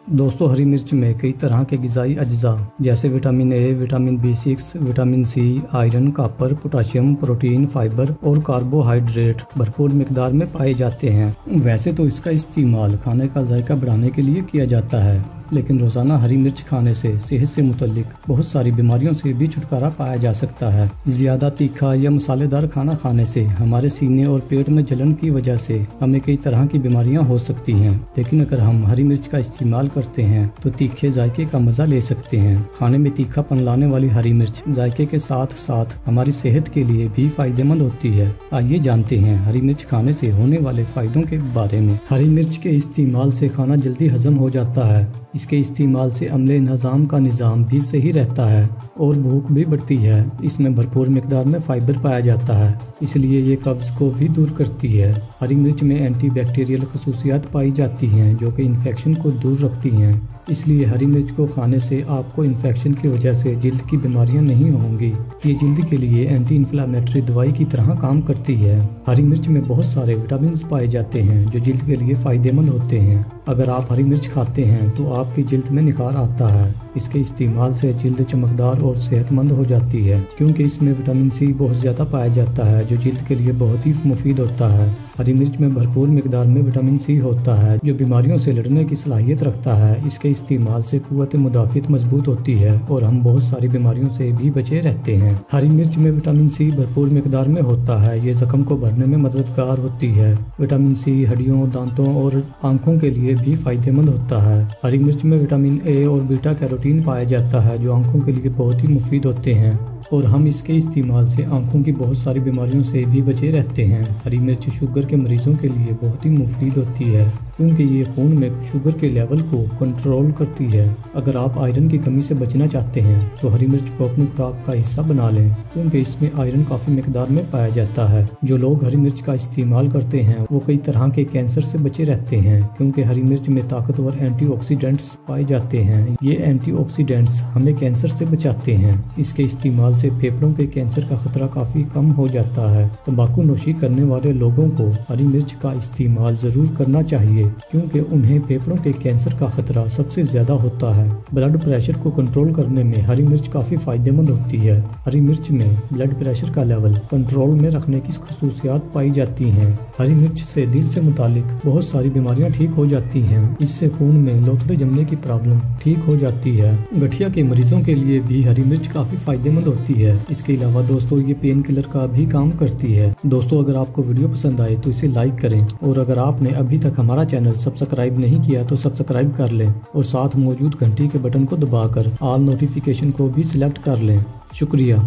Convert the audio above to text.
दोस्तों हरी मिर्च में कई तरह के ग़िज़ाई अज्जा जैसे vitamin A, vitamin B6, vitamin C, iron, copper, potassium, protein, fibre और कार्बोहाइड्रेट भरपूर मिकदार में पाए जाते हैं। वैसे तो इसका इस्तेमाल खाने का जायका बढ़ाने के लिए किया जाता है, लेकिन रोज़ाना हरी मिर्च खाने से सेहत से मुतल्लिक बहुत सारी बीमारियों से भी छुटकारा पाया जा सकता है। ज़्यादा तीखा या मसालेदार खाना खाने से हमारे सीने और पेट में जलन की वजह से हमें कई तरह की बीमारियां हो सकती हैं, लेकिन अगर हम हरी मिर्च का इस्तेमाल करते हैं तो तीखे जायके का मज़ा ले सकते हैं। खाने में तीखापन लाने वाली हरी मिर्च जायके के साथ साथ हमारी सेहत के लिए भी फायदेमंद होती है। आइए जानते हैं हरी मिर्च खाने से होने वाले फायदों के बारे में। हरी मिर्च के इस्तेमाल से खाना जल्दी हजम हो जाता है। इसके इस्तेमाल से अम्ले निज़ाम का निज़ाम भी सही रहता है और भूख भी बढ़ती है। इसमें भरपूर मिकदार में फाइबर पाया जाता है, इसलिए ये कब्ज़ को भी दूर करती है। हरी मिर्च में एंटी बैक्टीरियल खसूसियात पाई जाती हैं जो कि इन्फेक्शन को दूर रखती हैं। इसलिए हरी मिर्च को खाने से आपको इन्फेक्शन की वजह से जल्द की बीमारियां नहीं होंगी। ये जल्द के लिए एंटी इन्फ्लामेटरी दवाई की तरह काम करती है। हरी मिर्च में बहुत सारे विटामिन पाए जाते हैं जो जल्द के लिए फ़ायदेमंद होते हैं। अगर आप हरी मिर्च खाते हैं तो आपकी जल्द में निखार आता है। इसके इस्तेमाल से जल्द चमकदार और सेहतमंद हो जाती है, क्योंकि इसमें विटामिन सी बहुत ज़्यादा पाया जाता है जो जल्द के लिए बहुत ही मुफीद होता है। हरी मिर्च में भरपूर मिकदार में विटामिन सी होता है जो बीमारियों से लड़ने की सलाहियत रखता है। इसके इस्तेमाल से कुव्वत मुदाफ़ियत मजबूत होती है और हम बहुत सारी बीमारियों से भी बचे रहते हैं। हरी मिर्च में विटामिन सी भरपूर मिकदार में होता है। ये जख्म को भरने में मददगार होती है। विटामिन सी हड्डियों, दांतों और आंखों के लिए भी फायदेमंद होता है। हरी मिर्च में विटामिन ए और बीटा कैरोटीन पाया जाता है जो आंखों के लिए बहुत ही मुफीद होते हैं और हम इसके इस्तेमाल से आंखों की बहुत सारी बीमारियों से भी बचे रहते हैं। हरी मिर्च शुगर के मरीजों के लिए बहुत ही मुफीद होती है, क्योंकि ये खून में शुगर के लेवल को कंट्रोल करती है। अगर आप आयरन की कमी से बचना चाहते हैं तो हरी मिर्च को अपनी खुराक का हिस्सा बना लें, क्योंकि इसमें आयरन काफ़ी मिकदार में पाया जाता है। जो लोग हरी मिर्च का इस्तेमाल करते हैं वो कई तरह के कैंसर से बचे रहते हैं, क्योंकि हरी मिर्च में ताकतवर एंटीऑक्सीडेंट्स पाए जाते हैं। ये एंटीऑक्सीडेंट्स हमें कैंसर से बचाते हैं। इसके इस्तेमाल से फेफड़ों के कैंसर का खतरा काफ़ी कम हो जाता है। तंबाकू नोशी करने वाले लोगों को हरी मिर्च का इस्तेमाल ज़रूर करना चाहिए, क्योंकि उन्हें फेफड़ों के कैंसर का खतरा सबसे ज़्यादा होता है। ब्लड प्रेशर को कंट्रोल करने में हरी मिर्च काफ़ी फ़ायदेमंद होती है। हरी मिर्च में ब्लड प्रेशर का लेवल कंट्रोल में रखने की खसूसियात पाई जाती हैं। हरी मिर्च से दिल से मुतालिक बहुत सारी बीमारियां ठीक हो जाती हैं। इससे खून में लोथड़े जमने की प्रॉब्लम ठीक हो जाती है। गठिया के मरीजों के लिए भी हरी मिर्च काफ़ी फ़ायदेमंद होती है। इसके अलावा दोस्तों ये पेन किलर का भी काम करती है। दोस्तों अगर आपको वीडियो पसंद आए तो इसे लाइक करें, और अगर आपने अभी तक हमारा चैनल सब्सक्राइब नहीं किया तो सब्सक्राइब कर लें और साथ मौजूद घंटी के बटन को दबाकर ऑल नोटिफिकेशन को भी सिलेक्ट कर लें। शुक्रिया।